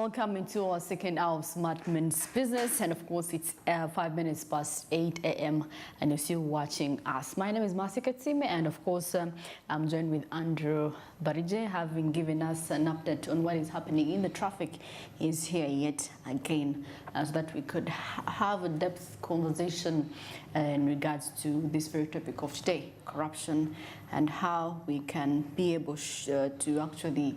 welcome into our second hour of Smart Minutes Business, and of course it's 5 minutes past 8 a.m. and you're still watching us. My name is Masi Katsime, and of course I'm joined with Andrew Barije, having given us an update on what is happening in the traffic. He's here yet again so that we could have a depth conversation in regards to this very topic of today, corruption, and how we can be able to actually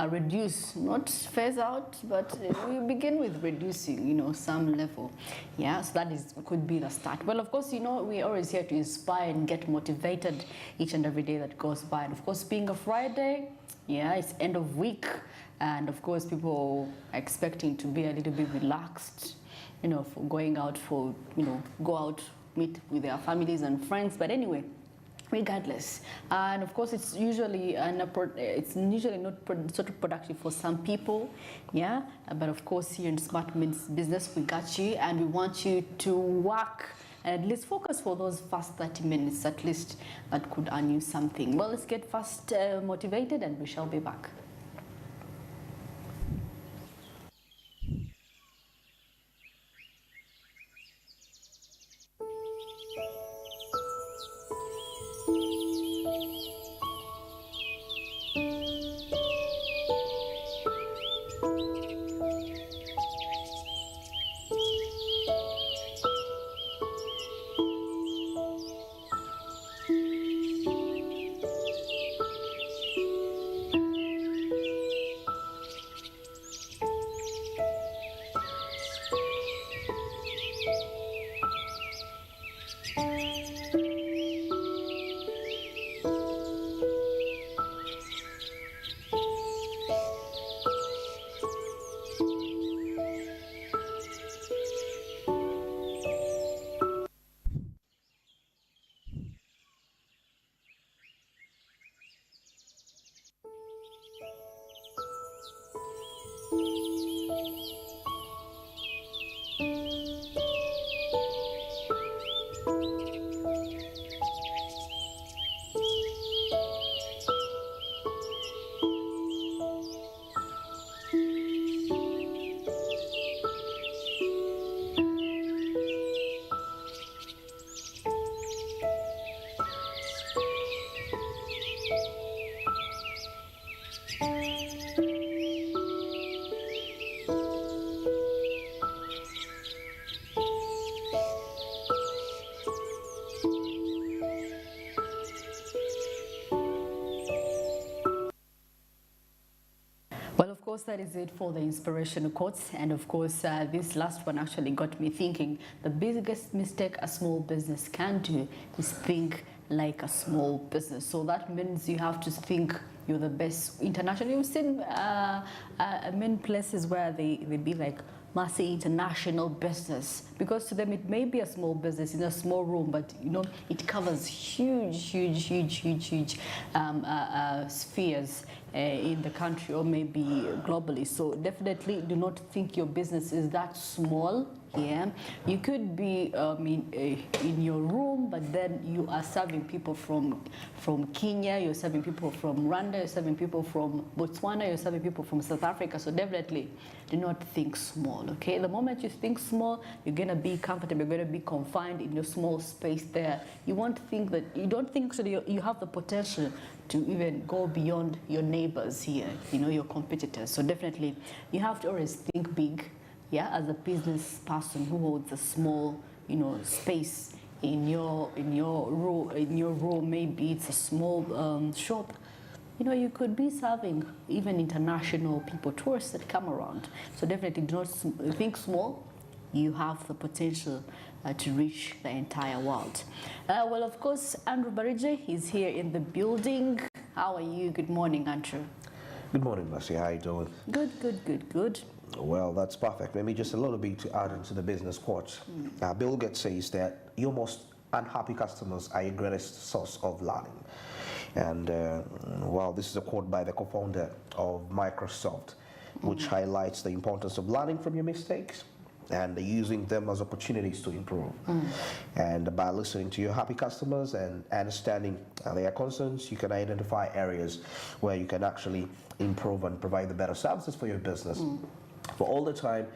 reduce, not phase out, but we begin with reducing, some level. Yeah, so that could be the start. Well, of course, we're always here to inspire and get motivated each and every day that goes by. And of course, being a Friday, yeah, it's end of week, and of course, people are expecting to be a little bit relaxed, for going out go out, meet with their families and friends. But anyway, regardless, and of course it's usually not sort of productive for some people, yeah, but of course here in Smart Minutes Business we got you, and we want you to work and at least focus for those first 30 minutes at least that could earn you something. Well, let's get first motivated, and we shall be back. Well, of course, that is it for the inspirational quotes. And of course, this last one actually got me thinking. The biggest mistake a small business can do is think like a small business. So that means you have to think you're the best internationally. You've seen many places where they be like massive international business, because to them it may be a small business in a small room, but it covers huge spheres in the country or maybe globally. So definitely do not think your business is that small. Yeah, you could be in your room, but then you are serving people from Kenya, you're serving people from Rwanda, you're serving people from Botswana, you're serving people from South Africa. So definitely do not think small. Okay, the moment you think small, you're gonna be comfortable, you're gonna be confined in your small space there. You don't think actually you have the potential to even go beyond your neighbors here, your competitors. So definitely you have to always think big. Yeah, as a business person who holds a small, space in your room, maybe it's a small shop. You could be serving even international people, tourists that come around. So definitely do not think small. You have the potential to reach the entire world. Well, of course, Andrew Barije is here in the building. How are you? Good morning, Andrew. Good morning, Mercy. How are you doing? Good. Well, that's perfect. Maybe just a little bit to add into the business quote. Bill Gates says that your most unhappy customers are your greatest source of learning. And, this is a quote by the co-founder of Microsoft, which highlights the importance of learning from your mistakes and using them as opportunities to improve. And by listening to your happy customers and understanding their concerns, you can identify areas where you can actually improve and provide the better services for your business. But all the time,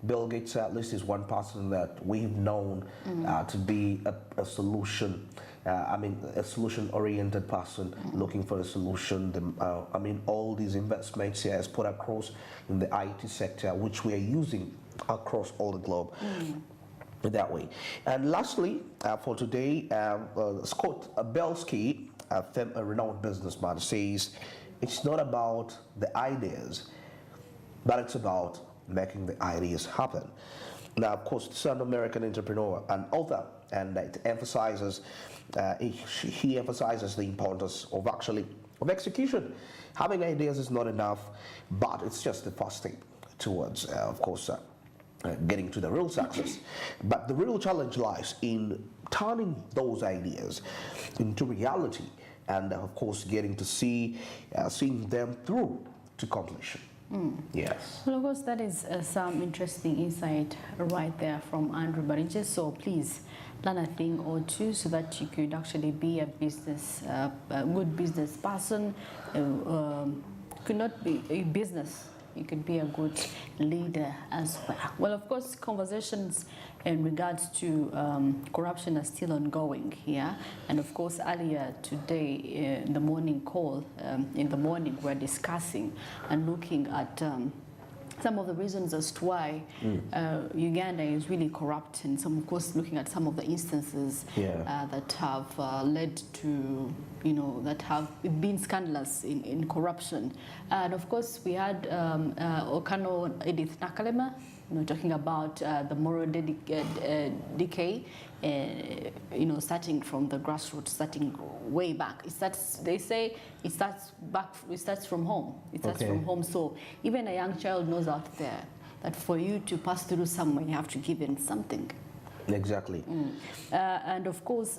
Bill Gates at least is one person that we've known to be a solution. A solution-oriented person looking for a solution. All these investments he has put across in the IT sector, which we are using across all the globe. That way. And lastly, for today, Scott Belsky, a renowned businessman, says it's not about the ideas, but it's about making the ideas happen. Now, of course, this is an American entrepreneur and author, and it emphasizes, he emphasizes the importance of execution. Having ideas is not enough, but it's just the first step towards, getting to the real success. But the real challenge lies in turning those ideas into reality, and of course, getting to seeing them through to completion. Yes. Well, of course, that is some interesting insight right there from Andrew. But it's just so please learn a thing or two so that you could actually be a good business person. Could not be a business. You could be a good leader as well. Well, of course, conversations in regards to corruption are still ongoing here. And of course, earlier today, in the morning call, we're discussing and looking at some of the reasons as to why Uganda is really corrupt, and of course, looking at some of the instances that have led to, that have been scandalous in corruption. And of course, we had Okano Edith Nakalema, talking about the moral decay, starting from the grassroots, starting way back. They say it starts from home. It starts from home. So even a young child knows out there that for you to pass through somewhere, you have to give in something. Exactly. And of course,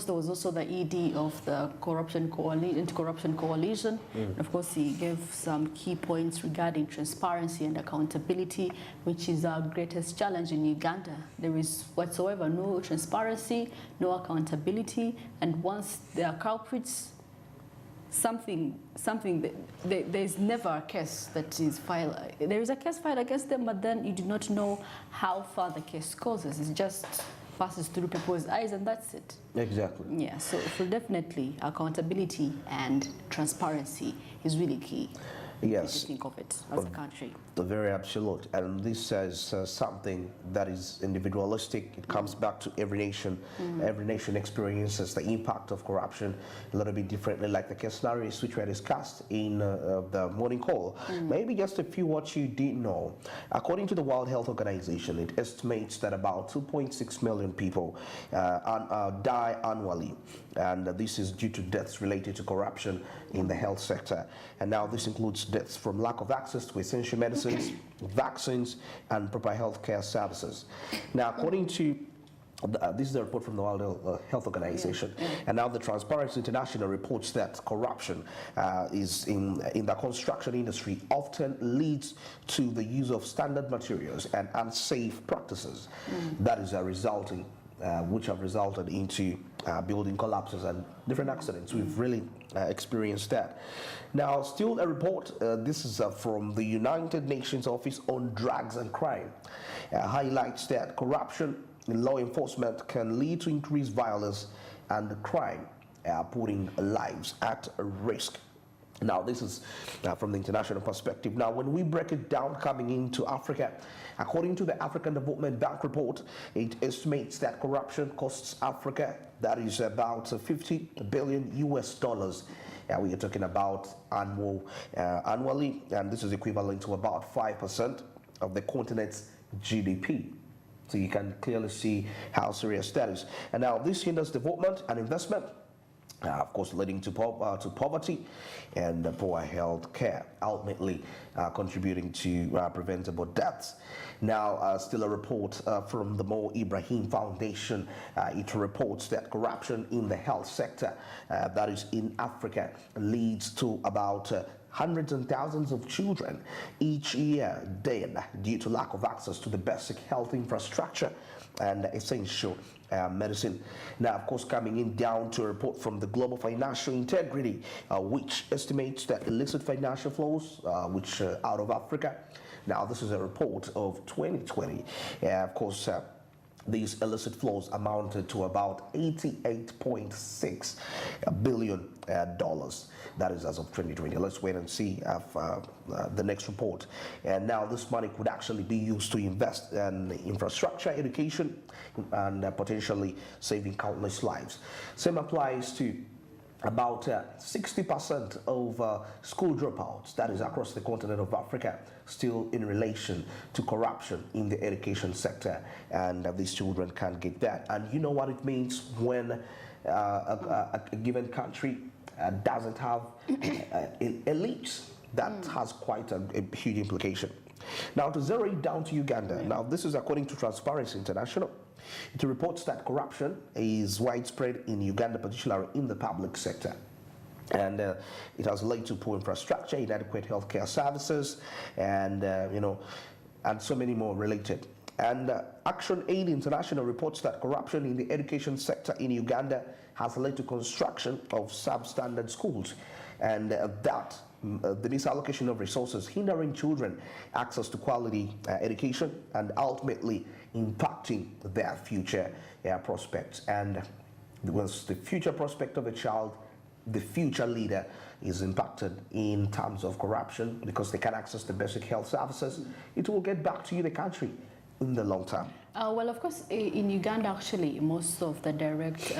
there was also the ED of the Anti-Corruption Coalition. Of course, he gave some key points regarding transparency and accountability, which is our greatest challenge in Uganda. There is whatsoever no transparency, no accountability, and once there are culprits, there's never a case that is filed. There is a case filed against them, but then you do not know how far the case goes. It's just passes through people's eyes, and that's it. Exactly. Yeah, so definitely accountability and transparency is really key. Yes. To think of it as a country. Very absolute. And this says something that is individualistic. It comes back to every nation. Every nation experiences the impact of corruption a little bit differently, like the case scenarios which were discussed in the morning call. Maybe just a few what you didn't know. According to the World Health Organization, it estimates that about 2.6 million people die annually. And this is due to deaths related to corruption in the health sector. And now this includes deaths from lack of access to essential medicines, vaccines, and proper health care services. Now, according to this is a report from the World Health Organization, and now the Transparency International reports that corruption is in the construction industry often leads to the use of standard materials and unsafe practices that is resulting, which have resulted into building collapses and different accidents. We've really experienced that. Now, still a report, this is from the United Nations Office on Drugs and Crime, highlights that corruption in law enforcement can lead to increased violence and crime, putting lives at risk. Now, this is from the international perspective. Now, when we break it down coming into Africa, according to the African Development Bank report, it estimates that corruption costs Africa, that is about $50 billion US. We are talking about annually, and this is equivalent to about 5% of the continent's GDP. So you can clearly see how serious that is. And now this hinders development and investment, of course, leading to poverty and poor health care, ultimately contributing to preventable deaths. Now, still a report from the Mo Ibrahim Foundation. It reports that corruption in the health sector, that is in Africa, leads to about hundreds and thousands of children each year dead due to lack of access to the basic health infrastructure and essential medicine. Now, of course, coming in down to a report from the Global Financial Integrity, which estimates that illicit financial flows, which out of Africa. Now, this is a report of 2020. Of course, these illicit flows amounted to about $88.6 billion. That is as of 2020. Let's wait and see the next report. And now this money could actually be used to invest in infrastructure, education, and potentially saving countless lives. Same applies to about 60% of school dropouts, that is across the continent of Africa, still in relation to corruption in the education sector, and these children can't get that. And you know what it means when a given country doesn't have elites. That has quite a huge implication. Now, to zero it down to Uganda, now this is according to Transparency International. It reports that corruption is widespread in Uganda, particularly in the public sector. And it has led to poor infrastructure, inadequate healthcare services, and and so many more related. And Action Aid International reports that corruption in the education sector in Uganda has led to construction of substandard schools, and the misallocation of resources hindering children access to quality education and ultimately impacting their future prospects. And once the future prospect of a child, the future leader, is impacted in terms of corruption because they can't access the basic health services, it will get back to the country in the long term. Well, of course, in Uganda, actually, most of the direct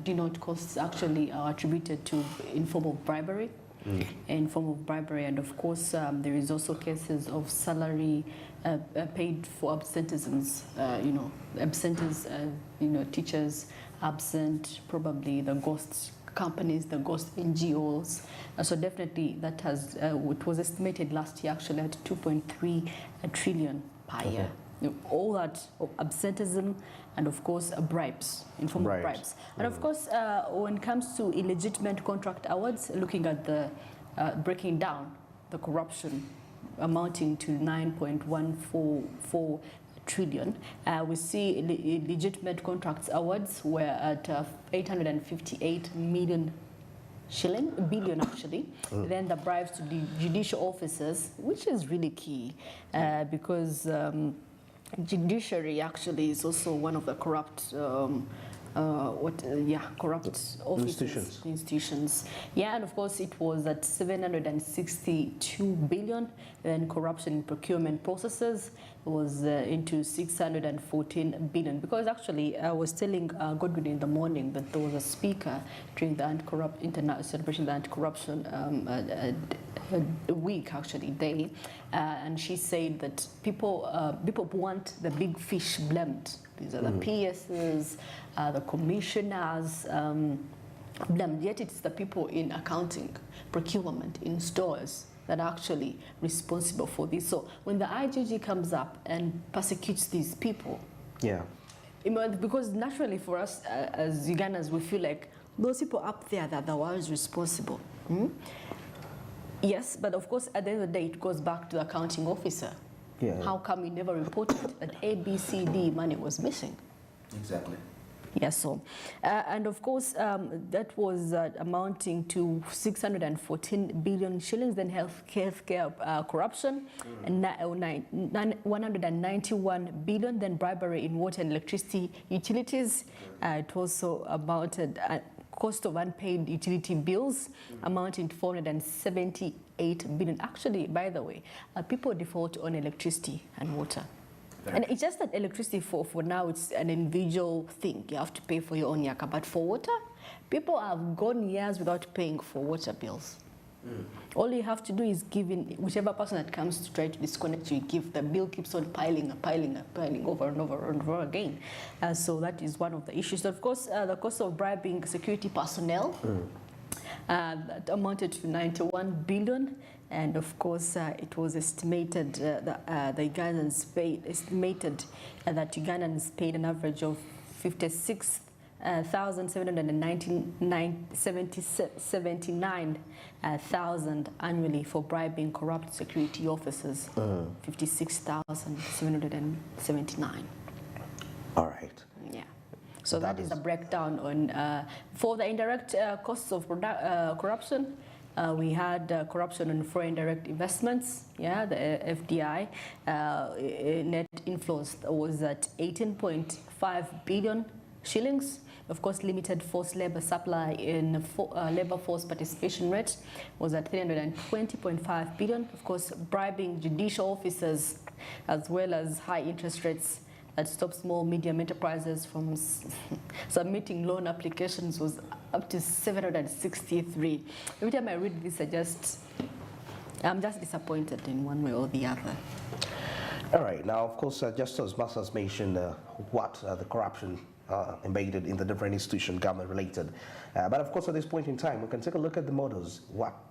denote costs actually are attributed to in form of bribery. In form of bribery, and of course there is also cases of salary paid for absenteeisms, teachers absent, probably the ghost companies, the ghost NGOs. So definitely that has, it was estimated last year actually at 2.3 trillion per year. All that absenteeism and of course bribes, in form of bribes. And of course when it comes to illegitimate contract awards, looking at the breaking down the corruption amounting to 9.144 trillion, we see legitimate contracts awards were at 858 billion actually. Then the bribes to the judicial officers, which is really key because judiciary actually is also one of the corrupt corrupt offices, institutions. Yeah, and of course it was at 762 billion. Then corruption in procurement processes was into 614 billion. Because actually I was telling Godwin in the morning that there was a speaker during the celebration of the anti-corruption week, actually day, and she said that people want the big fish blamed. These are the PSs, the commissioners blamed, yet it's the people in accounting, procurement, in stores that are actually responsible for this. So when the IGG comes up and persecutes these people, because naturally for us as Ugandans, we feel like those people up there that the ones responsible. Yes, but of course at the end of the day it goes back to the accounting officer. How come you never reported that ABCD money was missing? Exactly. Yes, so and of course that was amounting to 614 billion shillings. Then healthcare corruption, and 191 billion. Then bribery in water and electricity utilities. It also amounted cost of unpaid utility bills amounting to 478 billion. Actually, by the way, people default on electricity and water. And it's just that electricity for now, it's an individual thing. You have to pay for your own yaka. But for water, people have gone years without paying for water bills. All you have to do is give in, whichever person that comes to try to disconnect you, give, the bill keeps on piling over and over and over again. So that is one of the issues. Of course, the cost of bribing security personnel that amounted to 91 billion. And of course, it was estimated that Ugandans paid an average of 79,000 annually for bribing corrupt security officers. 56,779. All right. Yeah. So that is is the breakdown on for the indirect costs of corruption. We had corruption on foreign direct investments, yeah, the FDI. Net inflows was at 18.5 billion shillings. Of course, limited forced labor supply in labor force participation rate was at 320.5 billion. Of course, bribing judicial officers as well as high interest rates that stopped small medium enterprises from submitting loan applications was up to 763. Every time I read this, I'm just disappointed in one way or the other. All right. Now, of course, just as Mas has mentioned, what the corruption embedded in the different institutions, government related. But of course, at this point in time, we can take a look at the models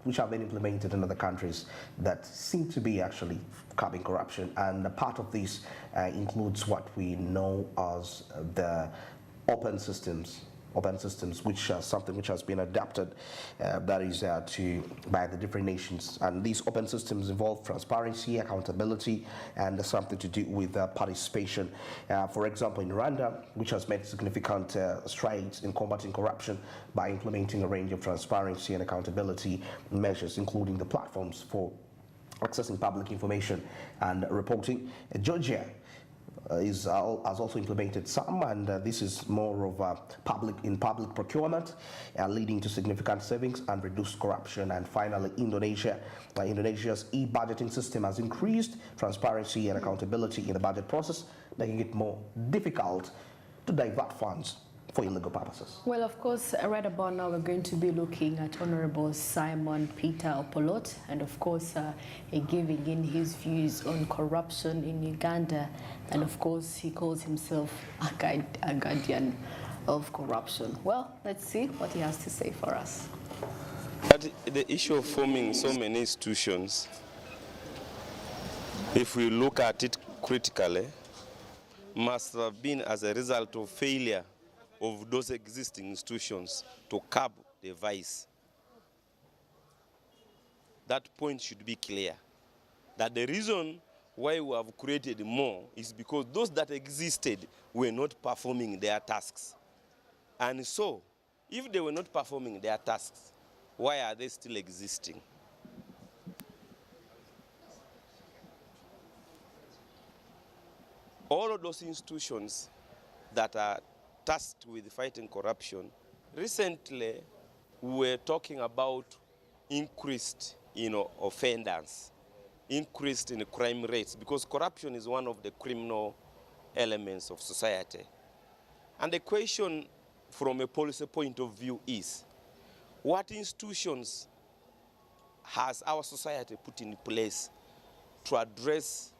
which have been implemented in other countries that seem to be actually curbing corruption. And a part of this includes what we know as the open systems, which are something which has been adapted, that is by the different nations. And these open systems involve transparency, accountability, and something to do with participation. For example, in Rwanda, which has made significant strides in combating corruption by implementing a range of transparency and accountability measures, including the platforms for accessing public information and reporting. Georgia has also implemented some, and this is more of public procurement, leading to significant savings and reduced corruption. And finally, Indonesia's e-budgeting system has increased transparency and accountability in the budget process, making it more difficult to divert funds for illegal purposes. Well, of course, right about now we're going to be looking at Honorable Simon Peter Opolot, and of course giving in his views on corruption in Uganda, and of course he calls himself a guardian of corruption. Well, let's see what he has to say for us. But the issue of forming so many institutions, if we look at it critically, must have been as a result of failure of those existing institutions to curb the vice. That point should be clear. That the reason why we have created more is because those that existed were not performing their tasks. And so, if they were not performing their tasks, why are they still existing? All of those institutions that are tasked with fighting corruption, recently we were talking about increased offenders, increased in crime rates, because corruption is one of the criminal elements of society. And the question from a policy point of view is, what institutions has our society put in place to address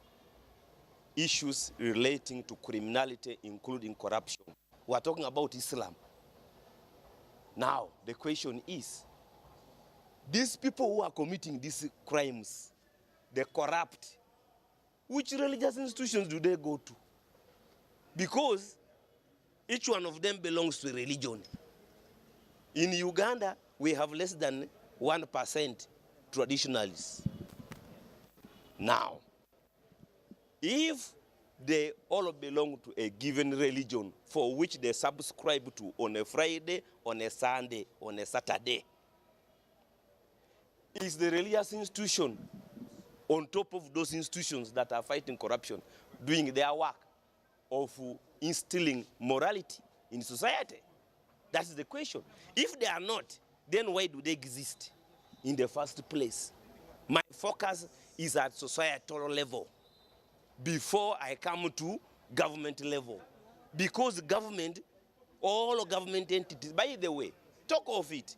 issues relating to criminality, including corruption? We are talking about Islam. Now, the question is, these people who are committing these crimes, they corrupt, which religious institutions do they go to? Because each one of them belongs to a religion. In Uganda, we have less than 1% traditionalists. Now, if they all belong to a given religion for which they subscribe to on a Friday, on a Sunday, on a Saturday, is the religious institution on top of those institutions that are fighting corruption doing their work of instilling morality in society? That's the question. If they are not, then why do they exist in the first place? My focus is at societal level before I come to government level. Because government, all government entities, by the way, talk of it,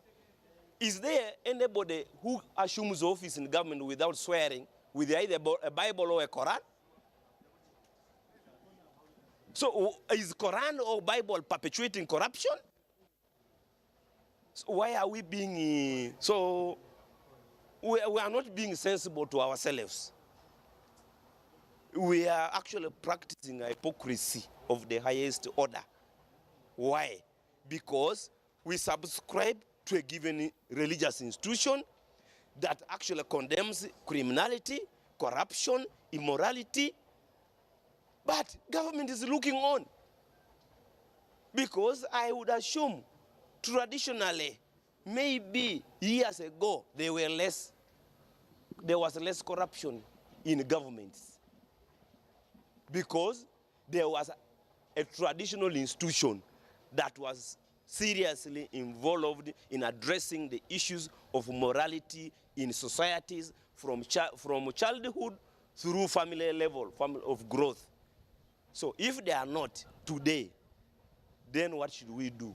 is there anybody who assumes office in government without swearing with either a Bible or a Quran? So is Quran or Bible perpetuating corruption? So why are we being, we are not being sensible to ourselves. We are actually practicing hypocrisy of the highest order. Why? Because we subscribe to a given religious institution that actually condemns criminality, corruption, immorality, but government is looking on. Because I would assume traditionally, maybe years ago, there was less corruption in governments. Because there was a traditional institution that was seriously involved in addressing the issues of morality in societies from childhood through family level of growth. So if they are not today, then what should we do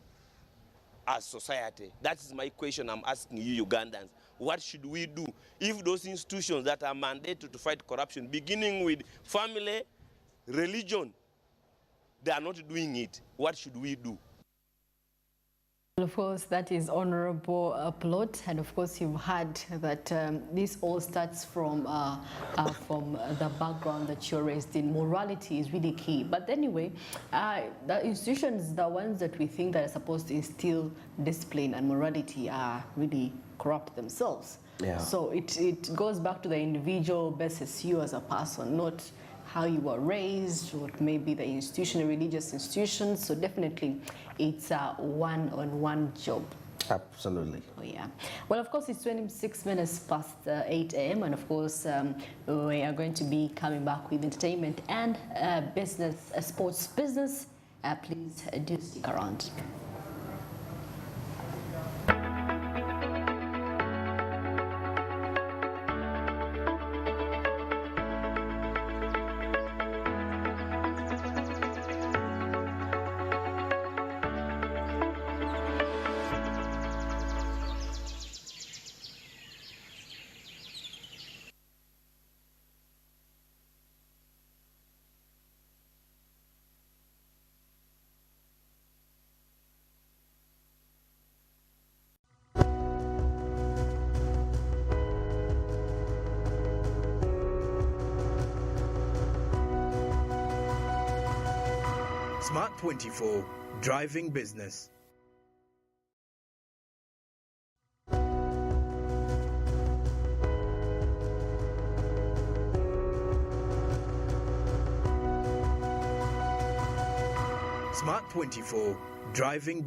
as society? That is my question I'm asking you Ugandans. What should we do if those institutions that are mandated to fight corruption, beginning with family, religion, they are not doing it? What should we do? Of course, that is honorable plot, and of course you've heard that this all starts from the background that you're raised in. Morality is really key. But anyway, the institutions, the ones that we think that are supposed to instill discipline and morality, are really corrupt themselves. Yeah. So it goes back to the individual basis, you as a person, not how you were raised, or maybe the institution, religious institutions. So definitely it's a one-on-one job. Absolutely. Oh, yeah. Well, of course, it's 26 minutes past 8 a.m. and of course we are going to be coming back with entertainment and business, sports business. Please do stick around. Smart 24, driving business. Smart 24, driving